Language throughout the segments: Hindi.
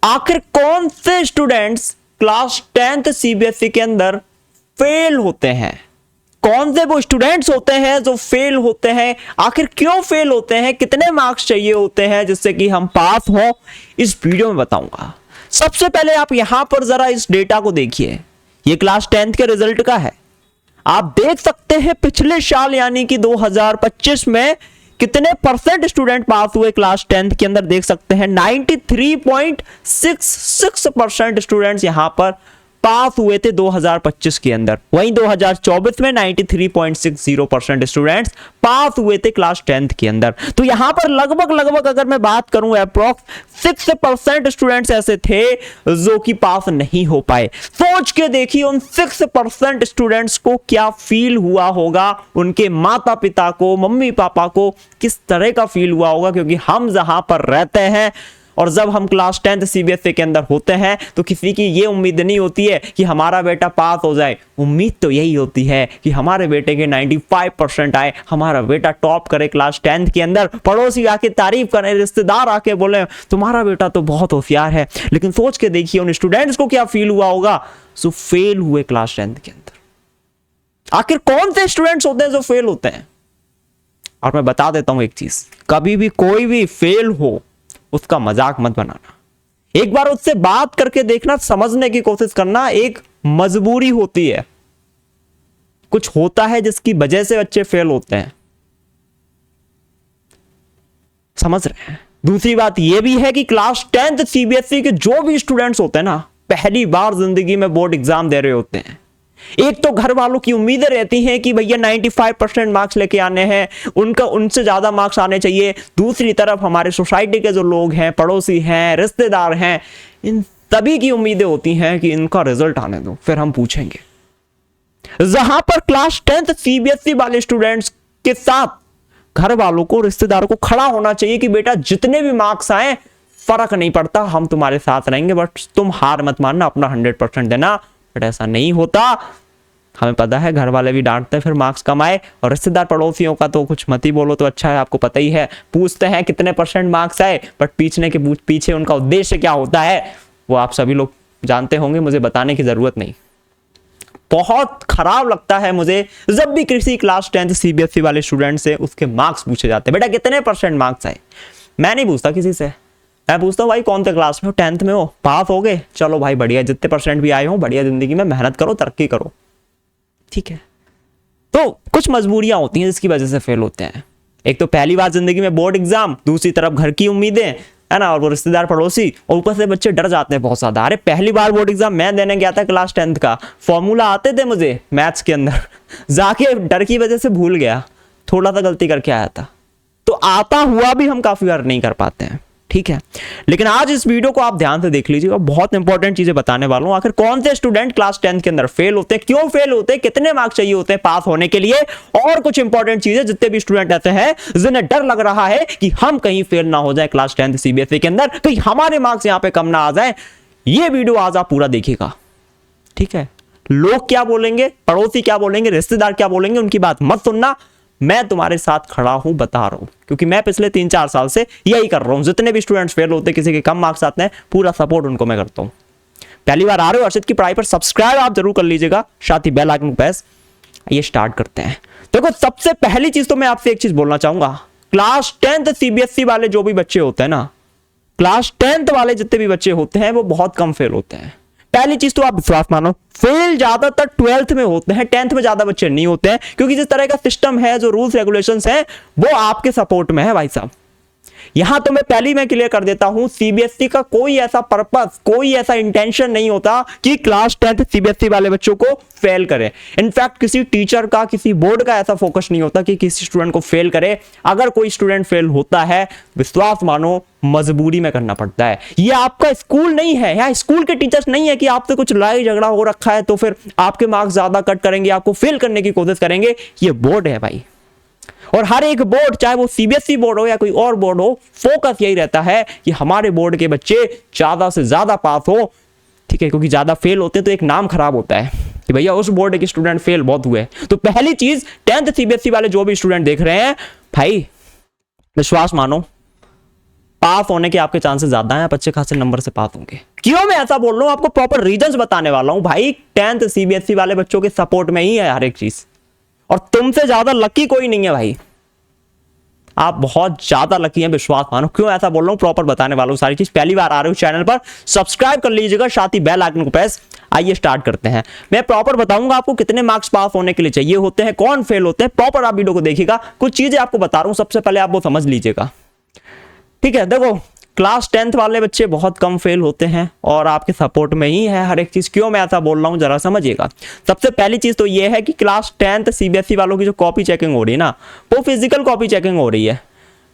आखिर कौन से स्टूडेंट्स क्लास 10th सीबीएसई के अंदर फेल होते हैं? कौन से वो स्टूडेंट्स होते हैं जो फेल होते हैं? आखिर क्यों फेल होते हैं? कितने मार्क्स चाहिए होते हैं जिससे कि हम पास हो? इस वीडियो में बताऊंगा। सबसे पहले आप यहां पर जरा इस डेटा को देखिए। ये क्लास 10th के रिजल्ट का है। आप देख सकते हैं पिछले साल यानी कि 2025 में कितने परसेंट स्टूडेंट पास हुए क्लास 10th के अंदर। देख सकते हैं 93.66% स्टूडेंट्स यहां पर पास हुए थे 2025 के अंदर। वहीं 2024 में 93.60% स्टूडेंट्स पास हुए थे क्लास 10th के अंदर। तो यहां पर लगभग अगर मैं बात करूं अप्रॉक्स 6% स्टूडेंट्स ऐसे थे जो कि पास नहीं हो पाए। सोच के देखिए उन 6% स्टूडेंट्स को क्या फील हुआ होगा, उनके माता पिता को, मम्मी पापा को किस तरह का फील हुआ होगा। क्योंकि हम जहां पर रहते हैं और जब हम क्लास 10th सीबीएसई के अंदर होते हैं तो किसी की ये उम्मीद नहीं होती है कि हमारा बेटा पास हो जाए। उम्मीद तो यही होती है कि हमारे बेटे के 95% आए, हमारा बेटा टॉप करे क्लास 10th के अंदर, पड़ोसी आके तारीफ करें, रिश्तेदार आके बोले तुम्हारा बेटा तो बहुत होशियार है। लेकिन सोच के देखिए उन स्टूडेंट्स को क्या फील हुआ होगा जो फेल हुए क्लास 10th के अंदर। आखिर कौन से स्टूडेंट्स होते हैं जो फेल होते हैं? और मैं बता देता हूं एक चीज, कभी भी कोई भी फेल हो उसका मजाक मत बनाना। एक बार उससे बात करके देखना, समझने की कोशिश करना। एक मजबूरी होती है, कुछ होता है जिसकी वजह से बच्चे फेल होते हैं, समझ रहे हैं। दूसरी बात यह भी है कि क्लास 10th सीबीएसई के जो भी स्टूडेंट्स होते हैं ना, पहली बार जिंदगी में बोर्ड एग्जाम दे रहे होते हैं। एक तो घर वालों की उम्मीदें रहती हैं कि भैया 95% मार्क्स लेके आने हैं, उनसे ज्यादा मार्क्स आने चाहिए। दूसरी तरफ हमारे सोसाइटी के जो लोग हैं, पड़ोसी हैं, रिश्तेदार हैं, इन सभी की उम्मीदें होती हैं कि इनका रिजल्ट आने दो, फिर हम पूछेंगे। जहां पर क्लास 10th सीबीएसई वाले स्टूडेंट्स के साथ घर वालों को, रिश्तेदारों को खड़ा होना चाहिए कि बेटा जितने भी मार्क्स आए फर्क नहीं पड़ता, हम तुम्हारे साथ रहेंगे, बट तुम हार मत मानना, अपना 100% देना। बट ऐसा नहीं होता। हमें पता है घर वाले भी डांटते हैं फिर मार्क्स कम आए, और रिश्तेदार पड़ोसियों का तो कुछ मत ही बोलो तो अच्छा है। आपको पता ही है, पूछते हैं कितने % मार्क्स आए, बट पीछे उनका उद्देश्य क्या होता है वो आप सभी लोग जानते होंगे, मुझे बताने की जरूरत नहीं। बहुत खराब लगता है मुझे जब भी किसी क्लास 10th सीबीएसई वाले स्टूडेंट से उसके मार्क्स पूछे जाते हैं, बेटा कितने % मार्क्स आए। मैं नहीं पूछता किसी से, मैं पूछता हूँ भाई कौन से क्लास में हो, 10th में हो, पास हो गए, चलो भाई बढ़िया, जितने % भी आए हो बढ़िया, जिंदगी में मेहनत करो, तरक्की करो, ठीक है। तो कुछ मजबूरियां होती हैं जिसकी वजह से फेल होते हैं। एक तो पहली बार जिंदगी में बोर्ड एग्जाम, दूसरी तरफ घर की उम्मीदें, है ना, और वो रिश्तेदार पड़ोसी, और ऊपर से बच्चे डर जाते हैं बहुत ज्यादा। अरे पहली बार बोर्ड एग्जाम मैं देने गया था क्लास 10th का, फॉर्मूला आते थे मुझे मैथ्स के अंदर, जाके डर की वजह से भूल गया, थोड़ा सा गलती करके आया था। तो आता हुआ भी हम काफी बार नहीं कर पाते हैं, ठीक है। लेकिन आज इस वीडियो को आप ध्यान से देख लीजिएगा, बहुत इंपॉर्टेंट चीजें बताने वाला हूं। आखिर कौन से स्टूडेंट क्लास 10th के अंदर फेल होते हैं, क्यों फेल होते हैं, कितने मार्क्स चाहिए होते हैं पास होने के लिए, और कुछ इंपॉर्टेंट चीजें जितने भी स्टूडेंट ऐसे हैं जिन्हें डर लग रहा है कि हम कहीं फेल ना हो जाए क्लास 10th सीबीएसई के अंदर, कहीं हमारे मार्क्स यहां पे कम ना आ जाए। ये वीडियो आज आप पूरा देखिएगा, ठीक है। लोग क्या बोलेंगे, पड़ोसी क्या बोलेंगे, रिश्तेदार क्या बोलेंगे, उनकी बात मत सुनना। मैं तुम्हारे साथ खड़ा हूं, बता रहा हूं, क्योंकि मैं पिछले 3-4 साल से यही कर रहा हूं। जितने भी स्टूडेंट्स फेल होते हैं, किसी के कम मार्क्स आते हैं, पूरा सपोर्ट उनको मैं करता हूं। पहली बार आ रहे हो अर्षित की पढ़ाई पर, सब्सक्राइब आप जरूर कर लीजिएगा, साथ ही बेल आइकन को प्रेस। ये स्टार्ट करते हैं। देखो सबसे पहली चीज तो मैं आपसे एक चीज बोलना चाहूंगा, क्लास 10th सीबीएसई वाले जो भी बच्चे होते हैं ना, क्लास 10th वाले जितने भी बच्चे होते हैं वो बहुत कम फेल होते हैं। पहली चीज तो आप विश्वास मानो, फेल ज्यादातर 12th में होते हैं, 10th में ज्यादा बच्चे नहीं होते हैं, क्योंकि जिस तरह का सिस्टम है, जो रूल्स रेगुलेशंस हैं, वो आपके सपोर्ट में है भाई साहब। यहां तो मैं क्लियर कर देता हूं, सीबीएसई का कोई ऐसा पर्पस, कोई ऐसा इंटेंशन नहीं होता कि क्लास 10th सीबीएसई वाले बच्चों को फेल करे। इनफैक्ट किसी टीचर का, किसी बोर्ड का ऐसा फोकस नहीं होता कि किसी स्टूडेंट को फेल करे। अगर कोई स्टूडेंट फेल होता है, विश्वास मानो मजबूरी में करना पड़ता है। ये आपका स्कूल नहीं है, यहाँ स्कूल के टीचर्स नहीं है कि आपसे कुछ लड़ाई झगड़ा हो रखा है तो फिर आपके मार्क्स ज्यादा कट करेंगे, आपको फेल करने की कोशिश करेंगे। ये बोर्ड है भाई, और हर एक बोर्ड, चाहे वो सीबीएसई बोर्ड हो या कोई और बोर्ड हो, फोकस यही रहता है कि हमारे बोर्ड के बच्चे ज्यादा से ज्यादा पास हो, ठीक है। क्योंकि ज्यादा फेल होते तो एक नाम खराब होता है कि भैया उस बोर्ड के स्टूडेंट फेल बहुत हुए। तो पहली चीज 10th सीबीएसई वाले जो भी स्टूडेंट देख रहे हैं भाई, विश्वास मानो, पास होने के आपके चांसेस ज्यादा हैं, आप अच्छे खासे नंबर से पास होंगे। क्यों मैं ऐसा बोल रहा हूं, आपको प्रॉपर रीजंस बताने वाला हूं भाई। 10th सीबीएसई वाले बच्चों के सपोर्ट में ही है हर एक चीज, और तुमसे ज्यादा लकी कोई नहीं है भाई। आप बहुत ज्यादा लकी हैं, विश्वास मानो। क्यों ऐसा बोल रहा हूं, प्रॉपर बताने वाला हूं सारी चीज। पहली बार आ रहे हो चैनल पर, सब्सक्राइब कर लीजिएगा, साथ ही बेल आइकन को प्रेस। आइए स्टार्ट करते हैं। मैं प्रॉपर बताऊंगा आपको कितने मार्क्स पास होने के लिए चाहिए होते हैं, कौन फेल होते हैं। प्रॉपर आप वीडियो को देखिएगा, कुछ चीजें आपको बता रहा हूं, सबसे पहले आप वो समझ लीजिएगा, ठीक है। देखो, क्लास 10th वाले बच्चे बहुत कम फेल होते हैं और आपके सपोर्ट में ही है हर एक चीज। क्यों मैं ऐसा बोल रहा हूं, जरा समझिएगा। सबसे पहली चीज तो ये है कि क्लास 10th सीबीएसई वालों की जो कॉपी चेकिंग हो रही है ना, वो फिजिकल कॉपी चेकिंग हो रही है,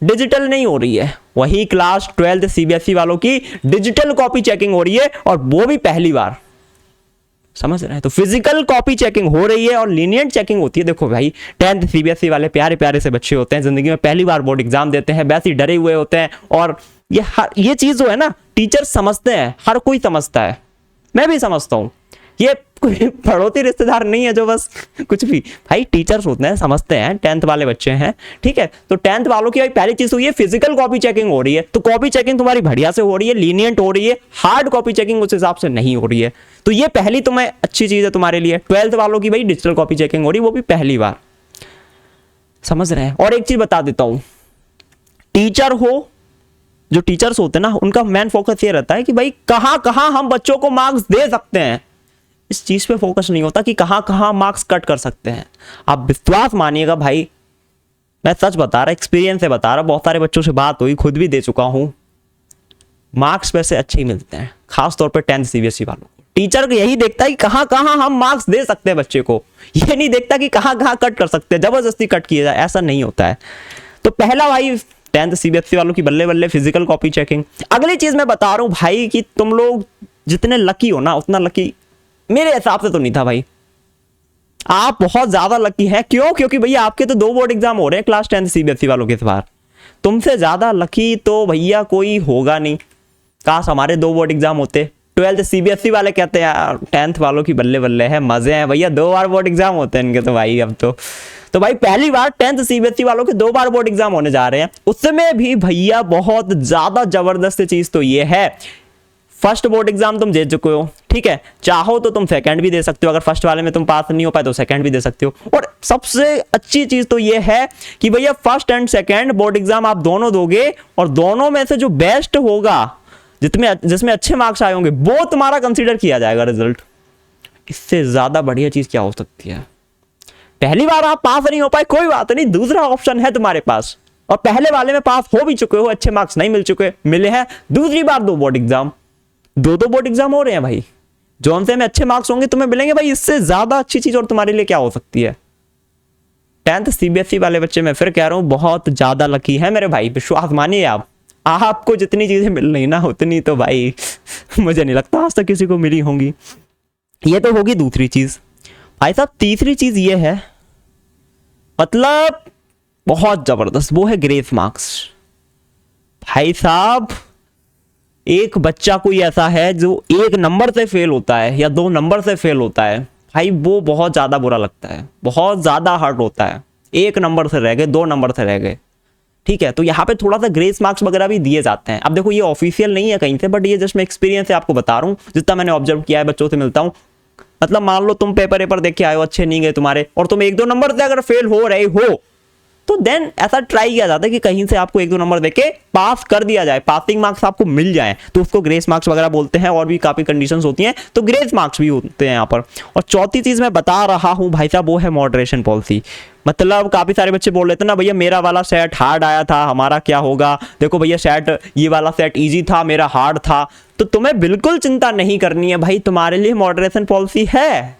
डिजिटल नहीं हो रही है। वही क्लास 12th सीबीएसई वालों की डिजिटल कॉपी चेकिंग हो रही है, और वो भी पहली बार। समझ रहे हैं? तो फिजिकल कॉपी चेकिंग हो रही है और लीनियंट चेकिंग होती है। देखो भाई, 10th सीबीएसई वाले प्यारे प्यारे से बच्चे होते हैं, जिंदगी में पहली बार बोर्ड एग्जाम देते हैं, वैसे ही डरे हुए होते हैं। और ये चीज जो है ना, टीचर समझते हैं, हर कोई समझता है, मैं भी समझता हूं। ये कोई पड़ोसी रिश्तेदार नहीं है जो बस कुछ भी, भाई टीचर्स होते हैं, समझते हैं, 10th वाले बच्चे हैं, ठीक है। तो 10th वालों की भाई पहली चीज तो ये फिजिकल कॉपी चेकिंग हो रही है। तो कॉपी चेकिंग तुम्हारी बढ़िया से हो रही है, लीनियंट हो रही है, हार्ड कॉपी चेकिंग उस हिसाब से नहीं हो रही है। तो ये पहली तुम्हें अच्छी चीज है तुम्हारे लिए। 12th वालों की भाई डिजिटल कॉपी चेकिंग हो रही है, वो भी पहली बार। समझ रहे हैं? और एक चीज बता देता हूं, टीचर हो, जो टीचर्स होते हैं ना, उनका मेन फोकस ये रहता है कि भाई कहां कहां हम बच्चों को मार्क्स दे सकते हैं। इस चीज पे फोकस नहीं होता कि कहां कहां मार्क्स कट कर सकते हैं। आप विश्वास मानिएगा भाई, मैं सच बता रहा, एक्सपीरियंस से बता रहा, बहुत सारे बच्चों से बात हुई, खुद भी दे चुका हूं। मार्क्स वैसे अच्छे ही मिलते हैं, खासतौर पर 10th सीबीएसई वालों को। टीचर को यही देखता है कि कहां कहां हम मार्क्स दे सकते हैं बच्चे को, ये नहीं देखता कि कहां कहां कट कर सकते हैं, जबरदस्ती कट किया जाए, ऐसा नहीं होता है। तो पहला भाई 10th सीबीएसई वालों की बल्ले बल्ले फिजिकल कॉपी चेकिंग। अगली चीज मैं बता रहा हूं भाई कि तुम लोग जितने लकी हो ना, उतना लकी मेरे हिसाब से तो नहीं था भाई। आप बहुत ज्यादा लकी हैं। क्यों? क्योंकि भैया आपके तो 2 बोर्ड एग्जाम हो रहे हैं क्लास 10th सीबीएसई वालों के इस बार। तुमसे ज्यादा लकी तो भैया कोई होगा नहीं। काश हमारे 2 बोर्ड एग्जाम होते। 12th सीबीएसई वाले कहते हैं यार 10th वालों की बल्ले बल्ले है, मजे हैं भैया, 2 बार बोर्ड एग्जाम होते हैं इनके तो भाई। अब तो भाई पहली बार 10th सीबीएसई वालों के 2 बार बोर्ड एग्जाम होने जा रहे हैं। उसमें भी भैया बहुत ज्यादा जबरदस्त चीज तो ये है, फर्स्ट बोर्ड एग्जाम तुम दे चुके हो, ठीक है। चाहो तो तुम सेकंड भी दे सकते हो, अगर फर्स्ट वाले में तुम पास नहीं हो पाए तो सेकंड भी दे सकते हो। और सबसे अच्छी चीज तो ये है कि भैया first and second board exam आप दोनों दोगे, और दोनों में से जो बेस्ट होगा, जिसमें अच्छे मार्क्स आए होंगे, वो तुम्हारा कंसीडर किया जाएगा रिजल्ट। इससे ज्यादा बढ़िया चीज क्या हो सकती है? पहली बार आप पास नहीं हो पाए, कोई बात नहीं, दूसरा ऑप्शन है तुम्हारे पास। और पहले वाले में पास हो भी चुके हो, अच्छे मार्क्स नहीं मिल चुके, मिले हैं, दूसरी बार 2 बोर्ड एग्जाम, 2 बोर्ड एग्जाम हो रहे हैं भाई, जौन से में अच्छे मार्क्स होंगे तुम्हें मिलेंगे भाई। इससे ज्यादा अच्छी चीज और तुम्हारे लिए क्या हो सकती है? 10th सीबीएसई वाले बच्चे, मैं फिर कह रहा हूं, बहुत ज्यादा लकी है मेरे भाई, विश्वास मानिए आप। आपको जितनी चीजें मिल रही ना, उतनी तो भाई मुझे नहीं लगता आज तक किसी को मिली होंगी। ये तो होगी दूसरी चीज। भाई साहब तीसरी चीज ये है, मतलब बहुत जबरदस्त, वो है ग्रेस मार्क्स। भाई साहब एक बच्चा कोई ऐसा है जो 1 नंबर से फेल होता है या 2 नंबर से फेल होता है, भाई वो बहुत ज्यादा बुरा लगता है, बहुत ज्यादा हर्ट होता है। 1 नंबर से रह गए, 2 नंबर से रह गए, ठीक है। तो यहाँ पे थोड़ा सा ग्रेस मार्क्स वगैरह भी दिए जाते हैं। अब देखो ये ऑफिशियल नहीं है कहीं से, बट ये जस्ट मैं एक्सपीरियंस से आपको बता रहा हूँ, जितना मैंने ऑब्जर्व किया है, बच्चों से मिलता हूँ। मतलब मान लो तुम पेपर देख के आए हो, अच्छे नहीं गए तुम्हारे, और तुम 1-2 नंबर से अगर फेल हो रहे हो, तो देन ऐसा ट्राई किया जाता है कि कहीं से आपको 1-2 नंबर देके पास कर दिया जाए, पासिंग मार्क्स आपको मिल जाए, तो उसको ग्रेस मार्क्स वगैरह बोलते हैं। और भी काफी कंडीशंस होती हैं, तो ग्रेस मार्क्स भी होते हैं यहाँ पर। और चौथी चीज मैं बता रहा हूँ भाई साहब, वो है मॉडरेशन पॉलिसी। मतलब काफी सारे बच्चे बोल रहे थे ना, भैया मेरा वाला सेट हार्ड आया था, हमारा क्या होगा? देखो भैया सेट, ये वाला सेट इजी था, मेरा हार्ड था। तो तुम्हें बिल्कुल चिंता नहीं करनी है भाई, तुम्हारे लिए मॉडरेशन पॉलिसी है।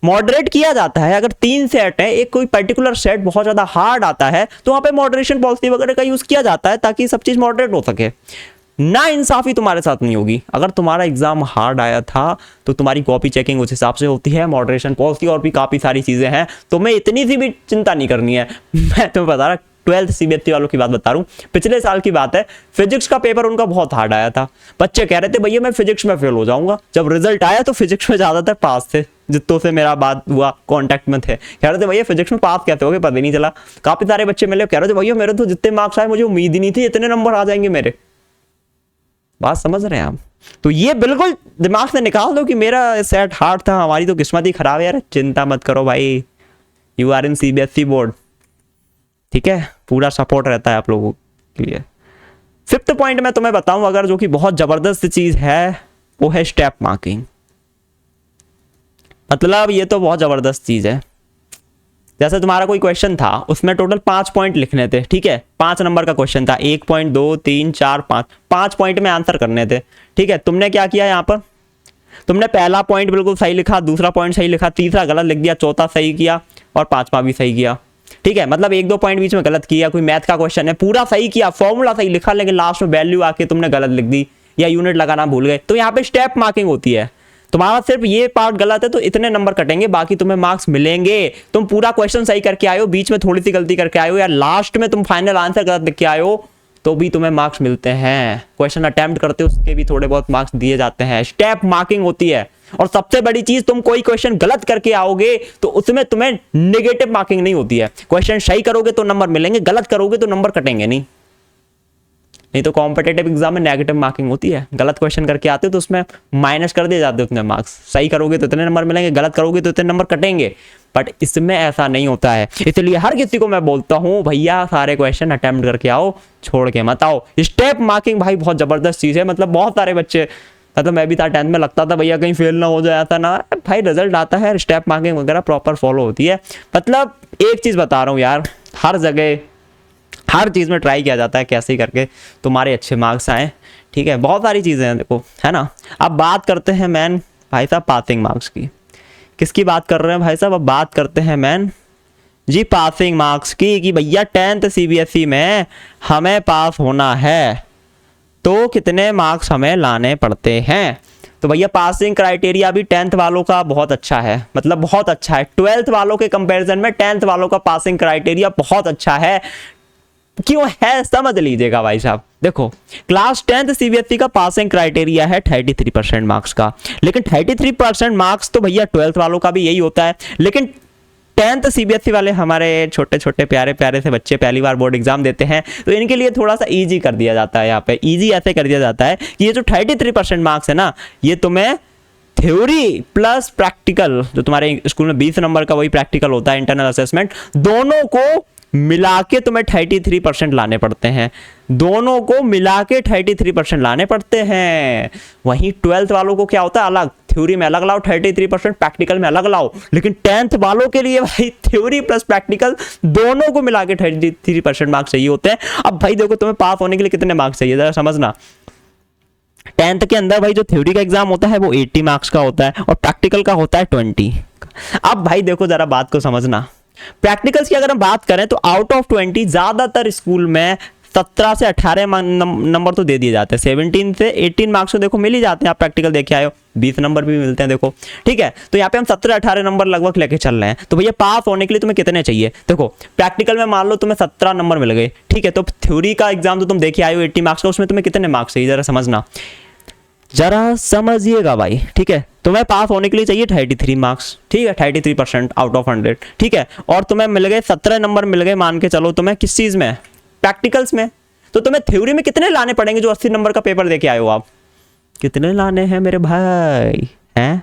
मॉडरेट किया जाता है। अगर 3 सेट है, एक कोई पर्टिकुलर सेट बहुत ज्यादा हार्ड आता है, तो वहां पे मॉडरेशन पॉलिसी वगैरह का यूज किया जाता है, ताकि सब चीज मॉडरेट हो सके। ना इंसाफी तुम्हारे साथ नहीं होगी। अगर तुम्हारा एग्जाम हार्ड आया था, तो तुम्हारी कॉपी चेकिंग उस हिसाब से होती है, मॉडरेशन पॉलिसी और भी काफी सारी चीजें हैं। तुम्हें इतनी सी भी चिंता नहीं करनी है। मैं तुम्हें बता रहा, 12th सीबीएसई वालों की बात बता रहा हूँ, पिछले साल की बात है, फिजिक्स का पेपर उनका बहुत हार्ड आया था। बच्चे कह रहे थे भैया मैं फिजिक्स में फेल हो जाऊंगा। जब रिजल्ट आया तो फिजिक्स में ज्यादातर पास थे, जितनों से मेरा बात हुआ, कांटेक्ट में थे, कह रहे थे भैया फिजिक्स में पास कैसे हो गए, पता ही नहीं चला। काफी सारे बच्चे मिले, कह रहे थे भैया मेरे तो जितने मार्क्स आए, मुझे उम्मीद ही नहीं थी इतने नंबर आ जाएंगे मेरे। बात समझ रहे हैं आप? तो ये बिल्कुल दिमाग से निकाल दो कि मेरा सेट हार्ड था, हमारी तो किस्मत ही खराब है यार। चिंता मत करो भाई, you are in CBSE board, ठीक है, पूरा सपोर्ट रहता है आप लोगों के लिए। फिफ्थ पॉइंट मैं तुम्हें बताऊं अगर, जो कि बहुत जबरदस्त चीज है, वो है स्टेप मार्किंग। मतलब ये तो बहुत जबरदस्त चीज है। जैसे तुम्हारा कोई क्वेश्चन था, उसमें टोटल 5 पॉइंट लिखने थे, ठीक है, 5 नंबर का क्वेश्चन था, 1 पॉइंट 2 3 4 5, 5 पॉइंट में आंसर करने थे, ठीक है। तुमने क्या किया यहाँ पर, तुमने पहला पॉइंट बिल्कुल सही लिखा, दूसरा पॉइंट सही लिखा, तीसरा गलत लिख दिया, चौथा सही किया और पांचवा भी सही किया, ठीक है। मतलब 1-2 पॉइंट बीच में गलत किया। कोई मैथ का क्वेश्चन है, पूरा सही किया, फॉर्मूला सही लिखा, लेकिन लास्ट में वैल्यू आके तुमने गलत लिख दी या यूनिट लगाना भूल गए, तो यहाँ पे स्टेप मार्किंग होती है। तुम्हारा सिर्फ ये पार्ट गलत है तो इतने नंबर कटेंगे, बाकी तुम्हें मार्क्स मिलेंगे। तुम पूरा क्वेश्चन सही करके आए हो, बीच में थोड़ी सी गलती करके आए हो, या लास्ट में तुम फाइनल आंसर गलत लिख के आए हो, तो भी तुम्हें मार्क्स मिलते हैं। क्वेश्चन अटेम्प्ट करते हो उसके भी थोड़े बहुत मार्क्स दिए जाते हैं। स्टेप मार्किंग होती है। और सबसे बड़ी चीज, तुम कोई क्वेश्चन गलत करके आओगे तो उसमें तुम्हें नेगेटिव मार्किंग नहीं होती है। क्वेश्चन सही करोगे तो नंबर मिलेंगे, गलत करोगे तो नंबर कटेंगे नहीं तो कॉम्पिटेटिव एग्जाम में नेगेटिव मार्किंग होती है। गलत क्वेश्चन करके आते हो तो उसमें माइनस कर दिए जाते हैं उतने मार्क्स। सही करोगे तो इतने नंबर मिलेंगे, गलत करोगे तो इतने नंबर कटेंगे। बट इसमें ऐसा नहीं होता है। इसलिए हर किसी को मैं बोलता हूं, भैया सारे क्वेश्चन अटेम्प्ट करके आओ, छोड़ के मत आओ। स्टेप मार्किंग भाई बहुत जबरदस्त चीज है। मतलब बहुत सारे बच्चे, मतलब मैं भी था 10th में, लगता था भैया कहीं फेल ना हो जाए, था ना भाई, रिजल्ट आता है, स्टेप मार्किंग वगैरह प्रॉपर फॉलो होती है। मतलब एक चीज बता रहा हूँ यार, हर जगह हर चीज़ में ट्राई किया जाता है कैसे ही करके तुम्हारे अच्छे मार्क्स आए, ठीक है। बहुत सारी चीज़ें हैं देखो, है ना। अब बात करते हैं मैन भाई साहब पासिंग मार्क्स की। किसकी बात कर रहे हैं भाई साहब? अब बात करते हैं मैन जी पासिंग मार्क्स की, कि भैया 10th सीबीएसई में हमें पास होना है तो कितने मार्क्स हमें लाने पड़ते हैं। तो भैया पासिंग क्राइटेरिया भी 10th वालों का बहुत अच्छा है, मतलब बहुत अच्छा है। 12th वालों के कंपैरिजन में 10th वालों का पासिंग क्राइटेरिया बहुत अच्छा है। क्यों है समझ लीजिएगा भाई साहब। देखो, क्लास 10th सीबीएसई का पासिंग क्राइटेरिया है 33% मार्क्स का, लेकिन 33% मार्क्स तो भैया 12th वालों का भी यही होता है। लेकिन 10th सीबीएसई वाले हमारे छोटे छोटे प्यारे प्यारे से बच्चे पहली बार बोर्ड एग्जाम देते हैं, तो इनके लिए थोड़ा सा इजी कर दिया जाता है। यहाँ पे इजी ऐसे कर दिया जाता है कि ये जो 33% मार्क्स है ना, ये तुम्हें थ्योरी प्लस प्रैक्टिकल, जो तुम्हारे स्कूल में 20 नंबर का वही प्रैक्टिकल होता है, इंटरनल असेसमेंट, दोनों को मिला के तुम्हें 33% लाने पड़ते हैं। दोनों को मिला के 33% लाने पड़ते हैं। वहीं 12th वालों को क्या होता है, अलग थ्योरी में अलग लाओ 33%, प्रैक्टिकल में अलग लाओ। लेकिन 10th वालों के लिए भाई थ्योरी प्लस प्रैक्टिकल दोनों को मिला के 33% मार्क्स चाहिए होते हैं। अब भाई देखो, तुम्हें पास होने के लिए कितने मार्क्स चाहिए जरा समझना। 10th के अंदर भाई जो थ्योरी का एग्जाम होता है वो 80 मार्क्स का होता है और प्रैक्टिकल का होता है 20। अब भाई देखो जरा बात को समझना, प्रैक्टिकल्स की अगर हम बात करें तो आउट ऑफ 20 ज्यादातर स्कूल में 17 से 18 नंबर तो दे दिए जाते हैं। 17 से 18 मार्क्स तो देखो मिल ही जाते हैं। आप प्रैक्टिकल देखे आए हो, 20 नंबर भी मिलते हैं देखो, ठीक है। तो यहाँ पे हम 17-18 नंबर लगभग लेके चल रहे हैं। तो भैया पास होने के लिए तुम्हें कितने चाहिए? देखो, प्रैक्टिकल में मान लो तुम्हें 17 नंबर मिल गए, ठीक है। तो थ्योरी का एग्जाम तो तुम देखे आए हो 80 मार्क्स का, उसमें तुम्हें कितने मार्क्स चाहिए जरा समझना, जरा समझिएगा भाई, ठीक है। तुम्हें पास होने के लिए चाहिए 33 मार्क्स, ठीक है, 33% आउट ऑफ 100, ठीक है। और तुम्हें मिल गए 17 नंबर मिल गए, मान के चलो तुम्हें किस चीज में, प्रैक्टिकल्स में। तो तुम्हें थ्योरी में कितने लाने पड़ेंगे? जो 80 नंबर का पेपर देके आए हो आप, कितने लाने हैं मेरे भाई? हैं,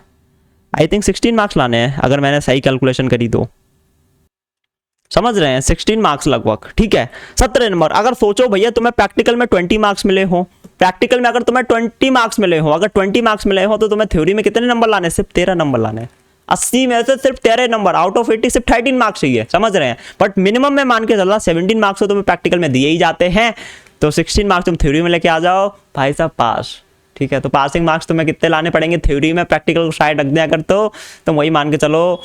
आई थिंक 16 मार्क्स लाने हैं अगर मैंने सही कैलकुलेशन करी तो। समझ रहे हैं, 16 मार्क्स लगभग, ठीक है। 17 नंबर। अगर सोचो भैया तुम्हें प्रैक्टिकल में 20 मार्क्स मिले हो, प्रैक्टिकल में अगर तुम्हें 20 मार्क्स मिले हो, अगर 20 मार्क्स मिले हो, तो तुम्हें थ्योरी में कितने नंबर लाने? सिर्फ 13 नंबर लाने। 80 में से सिर्फ 13 नंबर, आउट ऑफ 80 सिर्फ 13 मार्क्स चाहिए, समझ रहे हैं। बट मिनिमम में मान के चला 17 मार्क्स तो तुम्हें प्रैक्टिकल में दिए ही जाते हैं, तो 16 मार्क्स तुम थ्योरी में लेके आ जाओ भाई साहब, पास, ठीक है। तो पासिंग मार्क्स तुम्हें कितने लाने पड़ेंगे थ्योरी में, प्रैक्टिकल को साइड रख दिया अगर, तो वही मान के चलो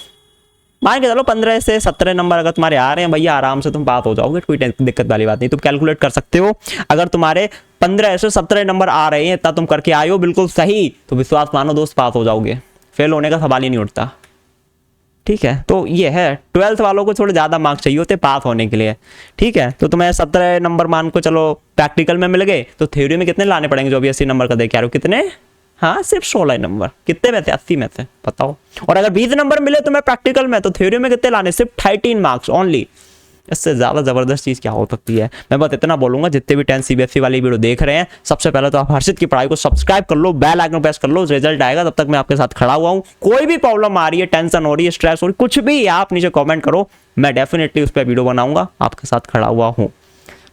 15 से 17 नंबर अगर तुम्हारे आ रहे हैं भैया, आराम से तुम पास हो जाओगे, कोई दिक्कत वाली बात नहीं। तुम कैलकुलेट कर सकते हो, अगर तुम्हारे 15 से 17 नंबर आ रहे हैं, इतना तुम करके आए हो बिल्कुल सही, तो विश्वास मानो दोस्त पास हो जाओगे, फेल होने का सवाल ही नहीं उठता, ठीक है। तो ये है, 12th वालों को थोड़े ज्यादा मार्क्स चाहिए होते पास होने के लिए, ठीक है। तो तुम्हें 17 नंबर मान को चलो प्रैक्टिकल में मिल गए, तो थ्योरी में कितने लाने पड़ेंगे? जो अभी 80 नंबर का देखे आ रहे हो, कितने? हाँ, सिर्फ 16 नंबर। कितने में से? 80 में से, बताओ। और अगर 20 नंबर मिले तुम्हें प्रैक्टिकल में, तो थ्योरी में कितने लाने? सिर्फ 13 मार्क्स ओनली। इससे ज़्यादा ज़बरदस्त चीज़ क्या हो सकती है। मैं बस इतना बोलूँगा, जितने भी 10th CBSE वाली वीडियो देख रहे हैं, सबसे पहले तो आप हर्षित की पढ़ाई को सब्सक्राइब कर लो, बेल आइकन प्रेस कर लो, रिजल्ट आएगा तब तक मैं आपके साथ खड़ा हुआ हूँ। कोई भी प्रॉब्लम आ रही है, टेंशन हो रही है, स्ट्रेस हो रही है, कुछ भी, आप नीचे कॉमेंट करो, मैं डेफिनेटली उस पर वीडियो बनाऊंगा, आपके साथ खड़ा हुआ हूँ।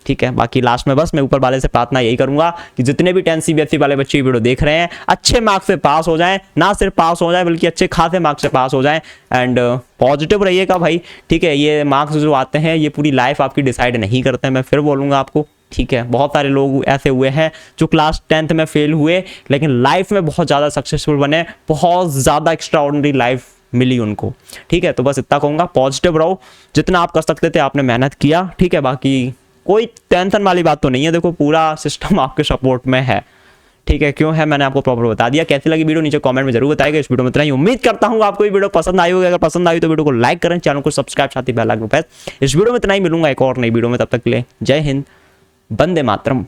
ठीक है, बाकी लास्ट में बस मैं ऊपर वाले से प्रार्थना यही करूंगा कि जितने भी 10th CBSE वाले बच्चे वीडियो देख रहे हैं, अच्छे मार्क्स से पास हो जाएं, ना सिर्फ पास हो जाएं बल्कि अच्छे खासे मार्क्स से पास हो जाएं। एंड पॉजिटिव रहिएगा भाई। ठीक है, ये मार्क्स जो आते हैं ये पूरी लाइफ आपकी डिसाइड नहीं करते हैं, मैं फिर बोलूंगा आपको। ठीक है, बहुत सारे लोग ऐसे हुए हैं जो क्लास 10th में फेल हुए लेकिन लाइफ में बहुत ज़्यादा सक्सेसफुल बने, बहुत ज़्यादा एक्स्ट्राऑर्डिनरी लाइफ मिली उनको। ठीक है, तो बस इतना कहूँगा, पॉजिटिव रहो, जितना आप कर सकते थे आपने मेहनत किया। ठीक है, बाकी कोई टेंशन वाली बात तो नहीं है, देखो पूरा सिस्टम आपके सपोर्ट में है। ठीक है, क्यों है मैंने आपको प्रॉपर बता दिया। कैसी लगी वीडियो नीचे कमेंट में जरूर बताइएगा। इस वीडियो में इतना ही, उम्मीद करता हूँ आपको ये वीडियो पसंद आई होगी। अगर पसंद आई तो वीडियो को लाइक करें, चैनल को सब्सक्राइब, साथ ही बेल आइकन प्रेस। इस वीडियो में इतना ही, मिलूंगा एक और नई वीडियो में, तब तक के लिए जय हिंद, वंदे मातरम।